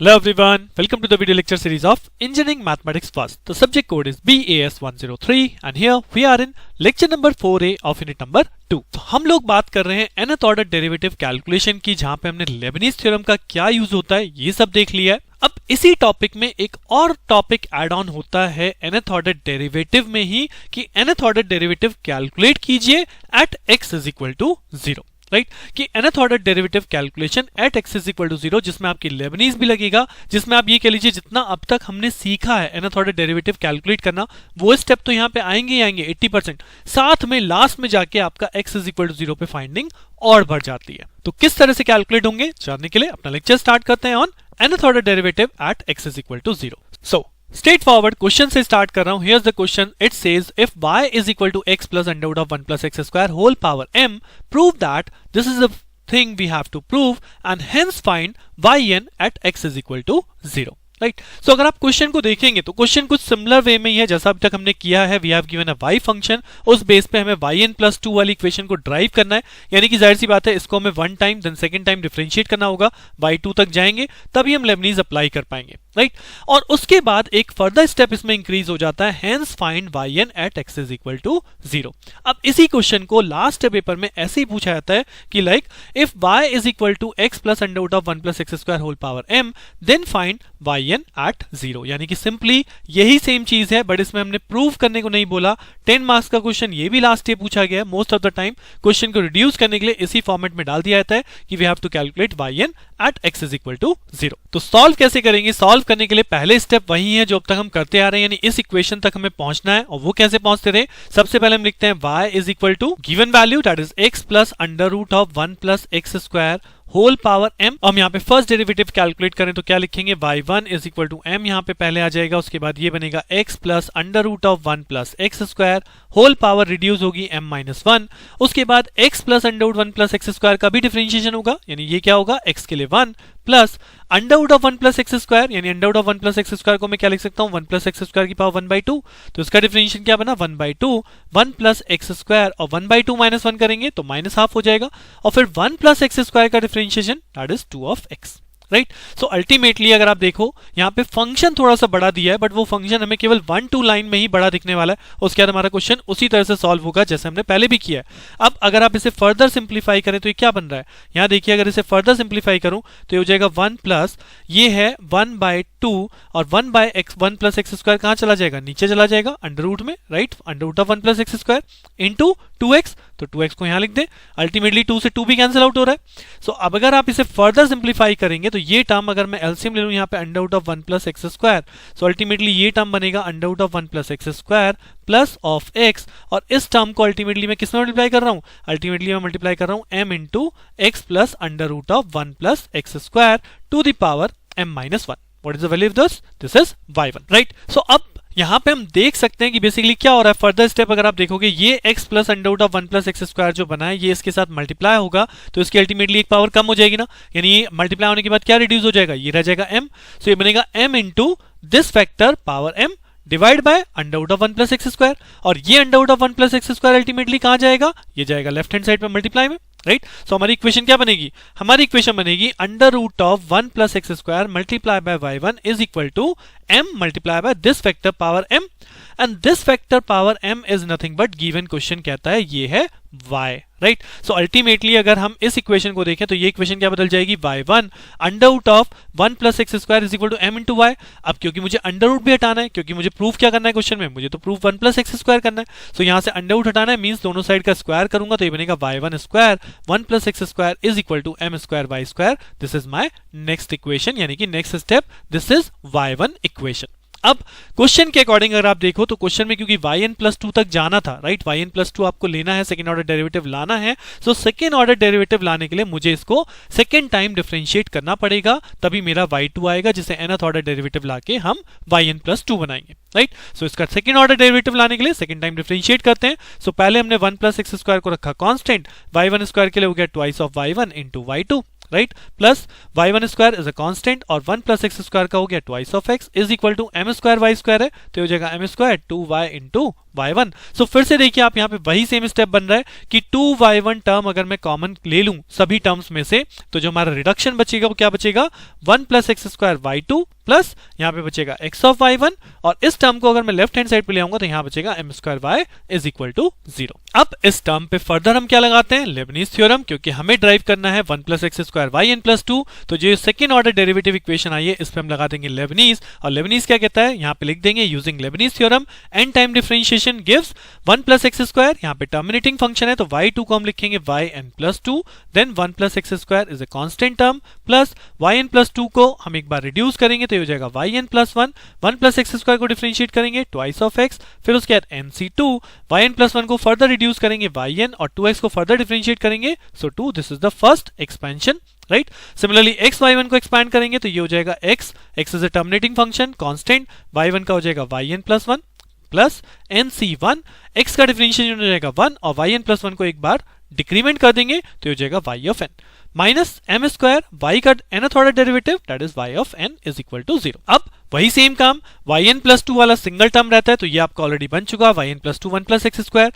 Hello everyone, welcome to the video lecture series of Engineering Mathematics First. The subject code is BAS103 and here we are in lecture number 4A of unit number 2. तो हम लोग बात कर रहे हैं nth order derivative calculation की, जहां पे हमने लेबनीज थ्योरम का क्या यूज होता है ये सब देख लिया है। अब इसी टॉपिक में एक और टॉपिक ऐड ऑन होता है nth ऑर्डर डेरिवेटिव में ही कि nth ऑर्डर डेरिवेटिव कैलकुलेट कीजिए at x is equal to 0, right कि nth order derivative calculation at x is equal to 0, जिसमें आपकी लेबनीज भी लगेगा, जिसमें आप ये कह लीजिए जितना अब तक हमने सीखा है nth ऑर्डर डेरिवेटिव कैलकुलेट करना वो स्टेप तो यहाँ पे आएंगे ही आएंगे 80%, साथ में लास्ट में जाके आपका x इज इक्वल टू 0 पे फाइंडिंग और बढ़ जाती है। तो किस तरह से कैलकुलेट होंगे जानने के लिए अपना लेक्चर स्टार्ट करते हैं on nth order derivative at x is equal to 0। So straightforward question से स्टार्ट कर रहा हूं। Here's the question, it says if y is equal to x plus under root of 1 plus x square whole power m, prove that this is the thing we have to prove and hence find yn at x is equal to 0, right. So अगर आप question को देखेंगे तो question कुछ similar way में ही है जैसा अभी तक हमने किया है। We have given a y function, उस बेस पे हमें yn प्लस 2 वाली इक्वेशन को ड्राइव करना है, यानी कि जाहिर सी बात है इसको हमें one time then second time differentiate करना होगा, y2 तक जाएंगे तभी हम लेबनीज अप्लाई कर पाएंगे, राइट। और उसके बाद एक फर्दर स्टेप इसमें इंक्रीज हो जाता है, hence find yn at x is equal to 0। अब इसी क्वेश्चन को लास्ट पेपर में ऐसे ही पूछा जाता है कि like if y is equal to x plus under root of 1 plus x square whole power m, then find yn at 0, यानी कि सिंपली यही सेम चीज है, बट इसमें हमने प्रूव करने को नहीं बोला। 10 मार्क्स का क्वेश्चन ये भी लास्ट ईयर पूछा गया है। Most of the time question को रिड्यूस करने के लिए इसी फॉर्मेट में डाल दिया जाता है कि we have to calculate yn at x is equal to 0। तो सॉल्व कैसे करेंगे? सॉल्व करने के लिए पहले स्टेप वही है जो अब तक हम करते आ रहे हैं, यानी इस इक्वेशन तक हमें पहुंचना है। और वो कैसे पहुंचते थे? सबसे पहले हम लिखते हैं y is equal to given value that is x plus under root of 1 plus x square whole power m। हम यहाँ पे फर्स्ट डेरिवेटिव कैलकुलेट करें तो क्या लिखेंगे? y1 is equal to m यहाँ पे पहले आ जाएगा, उसके बाद ये बनेगा x plus under root of 1 plus x square whole power reduce होगी m माइनस 1, उसके बाद x plus under root 1 plus x square का भी डिफरेंशिएशन होगा, यानी ये क्या होगा? x के लिए 1 plus under root of 1 plus x square, यानी under root of 1 plus x square को मैं क्या लिख सकता हूँ? 1 प्लस एक्स स्क्वायर की पावर 1/2, तो इसका डिफरेंशिएशन क्या बना? 1/2 1 प्लस एक्स स्क्वायर, और 1/2 माइनस 1 करेंगे तो माइनस हाफ हो जाएगा, और फिर 1 प्लस एक्स स्क्वायर का differentiation that is 2 of x, right. So ultimately अगर आप देखो यहाँ पे फंक्शन थोड़ा सा बड़ा दिया है, बट वो फंक्शन हमें केवल 1-2 लाइन में ही बड़ा दिखने वाला है। उसके बाद हमारा क्वेश्चन उसी तरह से सॉल्व होगा जैसे हमने पहले भी किया है। अब अगर आप इसे फर्दर सिंप्लीफाई करें तो ये क्या बन रहा है? यहाँ देखिए, अगर इसे फर्दर सिंप्लीफाई करूं तो ये हो जाएगा 1 प्लस ये है 1/2, और 1 प्लस एक्स स्क्वायर कहाँ चला जाएगा? नीचे चला जाएगा अंडर रूट में, right. Under root of 1 plus x square into 2x, तो 2x को यहाँ लिख दें। अल्टीमेटली 2 से 2 भी कैंसिल आउट हो रहा है। सो अब अगर आप इसे फर्दर सिंप्लीफाई करेंगे तो ये टर्म अगर मैं एलसीएम ले लूं यहाँ पे under root of 1 plus x square, so ultimately ये टर्म बनेगा under root of 1 plus x square plus of x, और इस टर्म को अल्टीमेटली मैं किसमें मल्टीप्लाई कर रहा हूँ? अल्टीमेटली मैं मल्टीप्लाई कर रहा हूँ m into x plus under root of 1 plus x square to the power m minus 1। What is the value of this? This is y1, right. So अब यहाँ पे हम देख सकते हैं कि बेसिकली क्या हो रहा है। फर्दर स्टेप अगर आप देखोगे, ये x plus under root of 1 plus x square जो बना है ये इसके साथ मल्टीप्लाई होगा, तो इसकी अल्टीमेटली एक पावर कम हो जाएगी ना, यानी ये मल्टीप्लाई होने के बाद क्या रिड्यूस हो जाएगा? ये रह जाएगा m। सो ये बनेगा m into this factor power m divide by under root of 1 plus x square, और ये under root of 1 plus x square ultimately कहाँ जाएगा? ये जाएगा लेफ्ट हैंड साइड पे मल्टीप्लाई में, राइट। सो हमारी इक्वेशन क्या बनेगी? हमारी इक्वेशन बनेगी under root of 1 plus x square multiply by y1 is equal to m multiply by this factor power m, and this factor power m is nothing but given question कहता है ये है y, right. So ultimately अगर हम इस equation को देखें तो ये इक्वेशन क्या बदल जाएगी? y1 under root of 1 plus x square is equal to m into y। अब क्योंकि मुझे अंडर रूट भी हटाना है, क्योंकि मुझे प्रूफ क्या करना है क्वेश्चन में? मुझे तो प्रूफ 1 प्लस एक्स स्क्वायर करना है। सो यहाँ से अंडर रूट हटाना है, मीन्स दोनों साइड का स्क्वायर करूंगा तो ये बनेगा y1 square 1 plus x square is equal to m square y square. This is my next equation, यानी कि next step, this is y1 equation. अब क्वेश्चन के अकॉर्डिंग अगर आप देखो तो क्वेश्चन में क्योंकि yn प्लस 2 तक जाना था, राइट, yn प्लस 2 आपको लेना है, सेकेंड ऑर्डर डेरिवेटिव लाना है। सो सेकेंड ऑर्डर डेरिवेटिव लाने के लिए मुझे इसको सेकेंड टाइम डिफरेंशिएट करना पड़ेगा, तभी मेरा y2 आएगा, जिसे nth ऑर्डर डेरिवेटिव लाके हम yn प्लस 2 बनाएंगे, राइट। सो इसका सेकेंड ऑर्डर डेरिवेटिव लाने के लिए सेकेंड टाइम डिफरेंशिएट करते हैं। सो पहले हमने 1 प्लस एक्स स्क्वायर को रखा कांस्टेंट, y1 स्क्वायर के लिए हो गया twice of y1 into y2, right, plus y1 square is a constant और 1 प्लस एक्स स्क्वायर का हो गया twice of x is equal to m square y square है तो हो जाएगा m square 2y into y1। सो फिर से देखिए आप यहाँ पे वही सेम स्टेप बन रहा है कि 2y1 टर्म अगर मैं कॉमन ले लूं सभी टर्म्स में से तो जो हमारा रिडक्शन बचेगा वो क्या बचेगा 1 plus x square y2 plus यहाँ पे बचेगा x ऑफ y1 और इस टर्म को अगर मैं लेफ्ट हैंड साइड पे ले आऊंगा तो यहाँ बचेगा m square y is equal to 0। अब इस टर्म पे फर्दर हम क्या लगाते हैं लेबनीज थ्योरम, क्योंकि हमें ड्राइव करना है 1 plus x square y n plus 2। तो जो सेकंड ऑर्डर डेरिवेटिव इक्वेशन आई है इस पे हम लगा देंगे लेबनीज, और लेबनीज क्या कहता है यहाँ पे लिख देंगे using Leibniz theorem n time differentiation gives 1 plus x square, यहाँ पे टर्मिनेटिंग फंक्शन है तो y2 को हम लिखेंगे y n plus 2, then 1 plus x square is a constant term plus y n plus 2 को हम एक बार रिड्यूस करेंगे तो ये हो जाएगा y n plus 1, 1 plus x square को डिफरेंशिएट करेंगे ट्वाइस ऑफ एक्स, फिर उसके बाद nc2 वाई एन प्लस 1 को फर्दर रिड्यूस करेंगे वाई एन और 2x को फर्दर डिफरेंशिएट करेंगे so 2 this is the first expansion right. Similarly x y1 को एक्सपैंड करेंगे तो ये हो जाएगा x is a terminating function constant, y1 का हो जाएगा yn plus 1 plus nc1, x का डिफरेंशिएशन हो जाएगा 1 और yn प्लस 1 को एक बार डिक्रीमेंट कर देंगे तो हो जाएगा y of n minus m square y का nth order derivative that is y of n is equal to 0। अब वही सेम काम yn प्लस 2 वाला सिंगल टर्म रहता है तो ये आपका ऑलरेडी बन चुका yn plus 2 1 plus x square,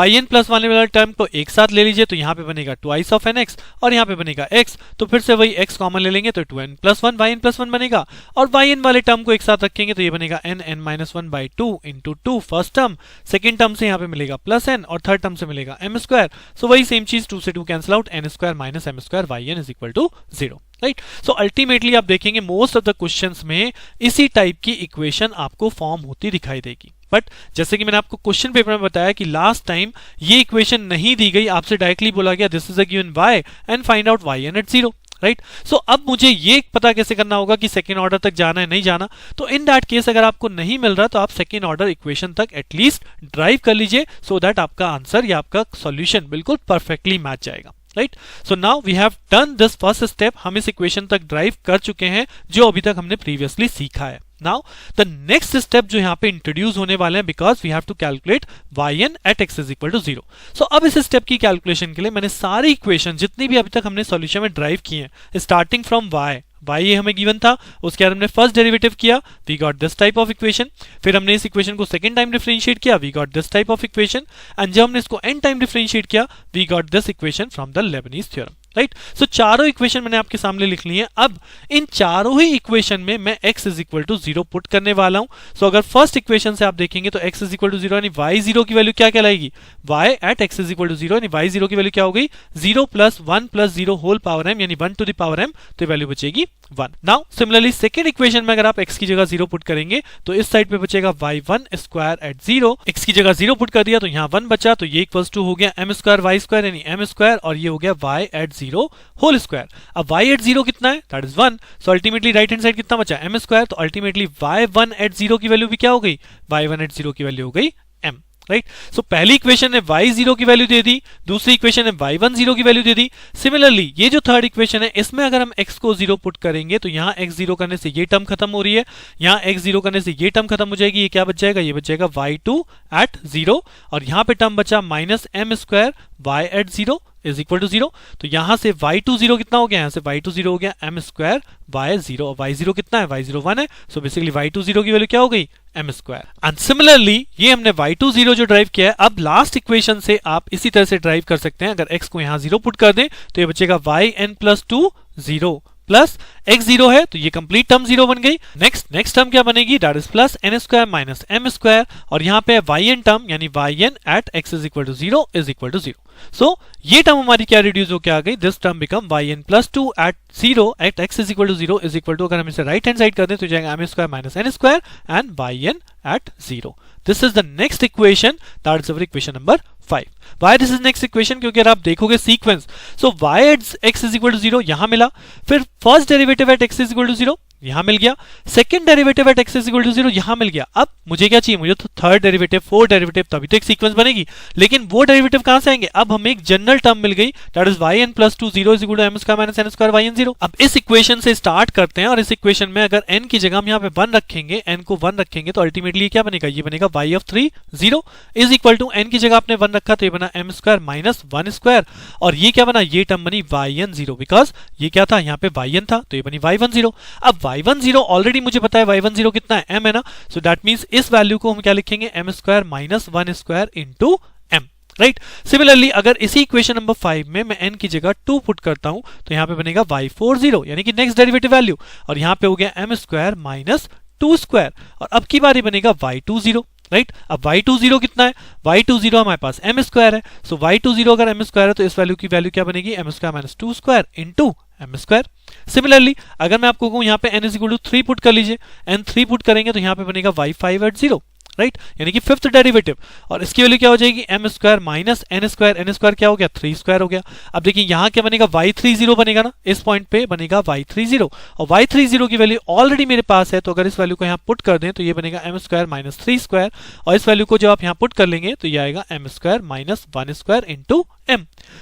yn plus 1 वाला टर्म को एक साथ ले लीजिए तो यहाँ पे बनेगा ट्वाइस ऑफ एन एक्स और यहाँ पे बनेगा x, तो फिर से वही x कॉमन ले लेंगे तो 2n प्लस 1 yn प्लस 1 बनेगा और yn वाले टर्म को एक साथ रखेंगे तो ये बनेगा n minus 1 by 2 into 2 first term, second term से यहाँ पे मिलेगा प्लस n और थर्ड टर्म से मिलेगा m स्क्वायर, सो वही सेम चीज 2 से 2 cancel out n square minus m square yn is equal to 0 right. So ultimately आप देखेंगे मोस्ट ऑफ द क्वेश्चंस में इसी टाइप की इक्वेशन आपको फॉर्म होती दिखाई देगी, बट जैसे कि मैंने आपको क्वेश्चन पेपर में बताया कि लास्ट टाइम ये इक्वेशन नहीं दी गई, आपसे डायरेक्टली बोला गया this is a given y and find out yn at 0 right. So अब मुझे ये पता कैसे करना होगा कि सेकेंड ऑर्डर तक जाना है नहीं जाना, तो इन दैट केस अगर आपको नहीं मिल रहा तो आप सेकेंड ऑर्डर इक्वेशन तक एटलीस्ट ड्राइव कर लीजिए सो दैट आपका आंसर या आपका सॉल्यूशन बिल्कुल परफेक्टली मैच जाएगा right. So now we have done this first step, हम इस इक्वेशन तक ड्राइव कर चुके हैं जो अभी तक हमने प्रीवियसली सीखा है। नाउ द नेक्स्ट स्टेप जो यहाँ पे इंट्रोड्यूस होने वाले हैं because we have to calculate yn at x is equal to 0। So अब इस स्टेप की कैलकुलेशन के लिए मैंने सारी इक्वेशन जितनी भी अभी तक हमने सॉल्यूशन में ड्राइव की हैं स्टार्टिंग फ्रॉम y ये हमें गिवन था, उसके बाद हमने फर्स्ट डेरिवेटिव किया we got this type of equation, फिर हमने इस इक्वेशन को सेकंड टाइम डिफरेंशिएट किया we got this type of equation and जब हमने इसको n टाइम डिफरेंशिएट किया we got this equation from the Leibniz theorem right. So चारों इक्वेशन मैंने आपके सामने लिख ली है। अब इन चारों ही इक्वेशन में मैं x is equal to 0 put करने वाला हूं। सो अगर फर्स्ट इक्वेशन से आप देखेंगे तो x इज इक्वल टू 0 यानी y0 की वैल्यू क्या कहलाएगी y at x is equal to 0 यानी y0 की वैल्यू क्या हो गई 0 प्लस 1 प्लस 0 होल पावर m यानी 1 टू द पावर m, तो वैल्यू बचेगी 1। नाउ सिमिलरली सेकंड इक्वेशन में अगर आप x की जगह 0 पुट करेंगे तो इस साइड पे बचेगा y1 स्क्वायर एट 0, x की जगह 0 पुट कर दिया तो यहाँ 1 बचा तो ये इक्वल्स टू हो गया m स्क्वायर y स्क्वायर यानी m स्क्वायर और ये हो गया y एट 0 होल स्क्वायर। अब y एट 0 कितना है that is 1, so ultimately right hand side कितना बचा m स्क्वायर, तो अल्टीमेटली y1 एट 0 की वैल्यू भी क्या हो गई y1 एट 0 की वैल्यू हो गई m राइट। सो पहली इक्वेशन ने y0 की वैल्यू दे दी, दूसरी इक्वेशन ने y1 0 की वैल्यू दे दी। सिमिलरली ये जो थर्ड इक्वेशन है इसमें अगर हम x को 0 पुट करेंगे तो यहाँ x 0 करने से ये टर्म खत्म हो रही है, यहाँ x 0 करने से ये टर्म खत्म हो जाएगी, ये क्या बच जाएगा ये बच जाएगा y2 एट 0 और यहाँ पे टर्म बचा minus m square y at 0 is equal to 0, तो यहां से y2 0 कितना हो गया यहाँ से y2 0 हो गया m स्क्वायर y0 और y0 कितना है y0 1 है, सो बेसिकली y2 0 की वैल्यू क्या हो गई m स्क्वायर। एंड सिमिलरली ये हमने y2 0 जो ड्राइव किया है अब लास्ट इक्वेशन से आप इसी तरह से ड्राइव कर सकते हैं। अगर x को यहाँ 0 पुट कर दें तो ये बचेगा yn प्लस 2 0 प्लस x 0 है तो ये कंप्लीट टर्म 0 बन गई। नेक्स्ट टर्म क्या बनेगी that is plus n square minus m square और यहाँ पे yn टर्म यानी yn at x is equal to 0 is equal to 0। So ये टर्म हमारी क्या रिड्यूस होकर आ गई, this term become yn plus 2 at 0 at x is equal to 0 is equal to, अगर हम इसे राइट हैंड साइड कर दें तो जाएगा m square minus n square and yn at 0। This is the next equation that is our equation number 5। Why this is next equation, क्योंकि अगर आप देखोगे sequence so y at x is equal to 0 यहां मिला, फिर first derivative at x is equal to 0 यहां मिल गया, second derivative at x is equal to 0 यहां मिल गया। अब मुझे क्या चाहिए, मुझे तो थर्ड डेरिवेटिव, फोर्थ डेरिवेटिव, तभी तो एक सीक्वेंस बनेगी। लेकिन वो डेरिवेटिव कहां से आएंगे, अब हमें एक जनरल टर्म मिल गई, that is yn plus 2 0 is equal to m square minus n square yn 0। अब इस इक्वेशन से स्टार्ट करते हैं और इस इक्वेशन में अगर n की जगह हम यहाँ पे 1 रखेंगे, n को 1 रखेंगे तो अल्टीमेटली क्या बनेगा, ये बनेगा y of 3 0 is equal to n की जगह आपने 1 रखा तो ये बना m स्क्वायर माइनस 1 स्क्वायर, और ये क्या बना, ये टर्म बनी yn 0, बिकॉज ये क्या था, यहाँ पे yn था तो ये बनी y10। अब y10 ऑलरेडी मुझे पता है y10 कितना है, m है ना, सो दैट मींस इस वैल्यू को हम क्या लिखेंगे, m square minus 1 square into m, right. Similarly अगर इसी इक्वेशन नंबर 5 में मैं n की जगह 2 पुट करता हूं तो यहां पे बनेगा y40 यानी कि नेक्स्ट डेरिवेटिव वैल्यू, और यहां पे हो गया m स्क्वायर माइनस 2 स्क्वायर, और अब की बारी बनेगा y20, राइट। अब y20 कितना है, y20 हमारे पास m स्क्वायर है, सो y20 अगर m स्क्वायर है तो इस वैल्यू की वैल्यू क्या बनेगी, m square minus 2 square into m square. Similarly अगर मैं आपको कहूं यहाँ पे n is equal to 3 put कर लीजिए, n 3 पुट करेंगे तो यहाँ पे बनेगा y5 राइट, यानी कि फिफ्थ डेरिवेटिव, और इसकी वैल्यू क्या हो जाएगी, m square minus n square क्या हो गया, 3 स्क्वायर हो गया। अब देखिए यहाँ क्या बनेगा, y30 बनेगा ना, इस पॉइंट पे बनेगा y30, और y30 की वैल्यू ऑलरेडी मेरे पास है, तो अगर इस वैल्यू को यहाँ पुट कर दें तो ये बनेगा m स्क्वायर माइनस 3 स्क्वायर, और इस वैल्यू को जब आप यहाँ पुट कर लेंगे तो ये आएगा m square minus 1 square into m।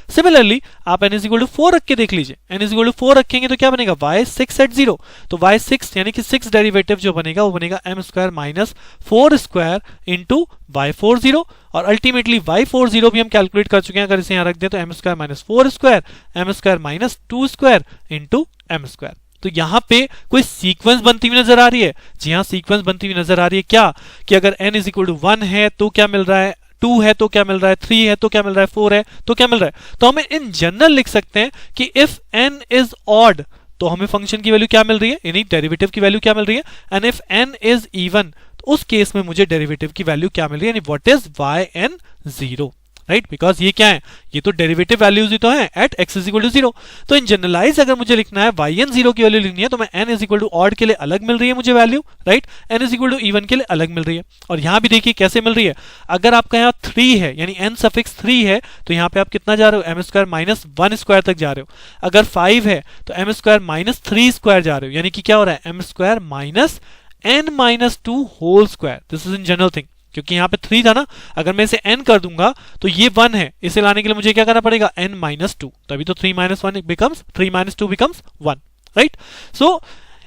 Similarly आप n इज इक्वल टू 4 रख के देख लीजिए, n इज इक्वल टू 4 रखेंगे तो क्या बनेगा, y6 एट 0, तो y6 यानी कि 6 डेरिवेटिव जो बनेगा वो बनेगा m square minus 4 square into y40, और अल्टीमेटली y40 भी हम कैलकुलेट कर चुके हैं, अगर इसे यहाँ रख दें तो m square minus 4 square, m square minus 2 square into m square. तो यहाँ पे कोई सीक्वेंस बनती हुई नजर आ रही है, जी हाँ सीक्वेंस बनती हुई नजर आ रही है, क्या कि अगर n इज इक्वल टू 1 है तो क्या मिल रहा है, 2 है तो क्या मिल रहा है, 3 है तो क्या मिल रहा है, 4 है तो क्या मिल रहा है। तो हमें इन जनरल लिख सकते हैं कि इफ n इज ऑड तो हमें फंक्शन की वैल्यू क्या मिल रही है, यानी डेरिवेटिव की वैल्यू क्या मिल रही है, and if n is even तो उस केस में मुझे डेरिवेटिव की वैल्यू क्या मिल रही है, यानी what is yn0, right, because ये क्या है, ये तो डेरिवेटिव वैल्यूज ही तो है at x is equal to 0। तो इन जनरलाइज अगर मुझे लिखना है yn0 की वैल्यू लिखनी है तो मैं n is equal to odd के लिए अलग मिल रही है मुझे value, right, n is equal to even के लिए अलग मिल रही है, और यहाँ भी देखिए कैसे मिल रही है, अगर आपका यहाँ 3 है यानी n सफिक्स 3 है तो यहाँ पे आप कितना जा रहे हो, m स्क्वायर माइनस 1 स्क्वायर तक जा रहे हो, अगर 5 है तो m स्क्वायर माइनस 3 स्क्वायर जा रहे हो, यानी कि क्या हो रहा है, m square minus n minus 2 whole square, this is in general thing, क्योंकि यहाँ पे 3 था ना, अगर मैं इसे n कर दूंगा तो ये 1 है, इसे लाने के लिए मुझे क्या करना पड़ेगा, n माइनस 2, तभी तो 3 minus 1 becomes 3 minus 2 becomes 1, right. So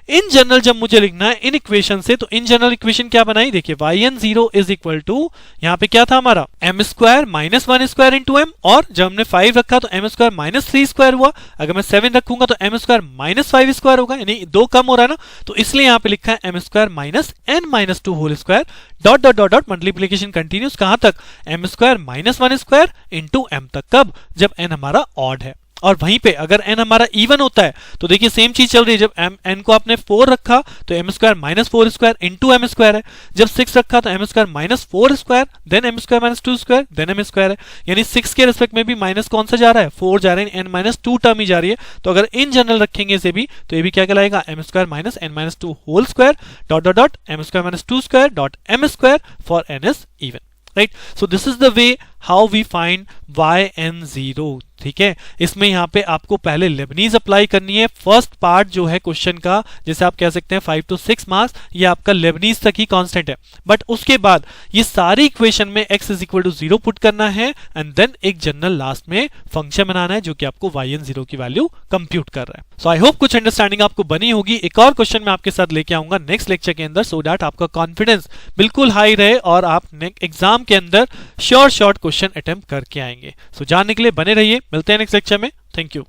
in general जब मुझे लिखना है इन इक्वेशन से, तो इन जनरल इक्वेशन क्या बनाई, देखिए yn0 इज इक्वल टू यहाँ पे क्या था हमारा, m square minus 1 square into m, और जब हमने 5 रखा तो m स्क्वायर माइनस 3 स्क्वायर हुआ, अगर मैं 7 रखूंगा तो m स्क्वायर माइनस 5 स्क्वायर होगा, यानी 2 कम हो रहा है ना, तो इसलिए यहाँ पे लिखा है m square minus n minus 2 whole square dot dot dot dot multiplication continues कहां तक, m square minus 1 square into m तक, कब, जब n हमारा ऑड है। और वहीं पे अगर n हमारा इवन होता है तो देखिए सेम चीज चल रही है, जब n को आपने 4 रखा तो m square minus 4 square into m square है, जब 6 रखा तो m square minus 4 square then m square minus 2 square then m square है, यानी 6 के रिस्पेक्ट में भी माइनस कौन सा जा रहा है, 4 जा रहा है, n माइनस 2 टर्म ही जा रही है, तो अगर इन जनरल रखेंगे इसे भी तो ये भी क्या कहलाएगा, m square minus n minus 2 whole square dot dot dot m square minus 2 square dot m square for n is even, right. So this is the way how we find yn0, ठीक है। इसमें यहाँ पे आपको पहले Lebanese apply करनी है, first part जो है क्वेश्चन का, जैसे आप कह सकते हैं 5 to 6 मार्क्स, ये आपका लेबनीज तक ही कांस्टेंट है, बट उसके बाद ये सारी इक्वेशन में x is equal to 0 put करना है, एंड देन एक जनरल लास्ट में फंक्शन बनाना है जो कि आपको yn0 की वैल्यू कंप्यूट कर रहा है। सो आई होप कुछ अंडरस्टैंडिंग आपको बनी होगी। एक और क्वेश्चन मैं आपके साथ लेके आऊंगा नेक्स्ट लेक्चर के अंदर, सो दैट आपका कॉन्फिडेंस बिल्कुल हाई रहे और आप एग्जाम के अंदर शॉर्ट क्वेश्चन अटेम्प्ट करके आएंगे। सो जानने के लिए बने रहिए, मिलते हैं नेक्स्ट लेक्चर में। Thank you.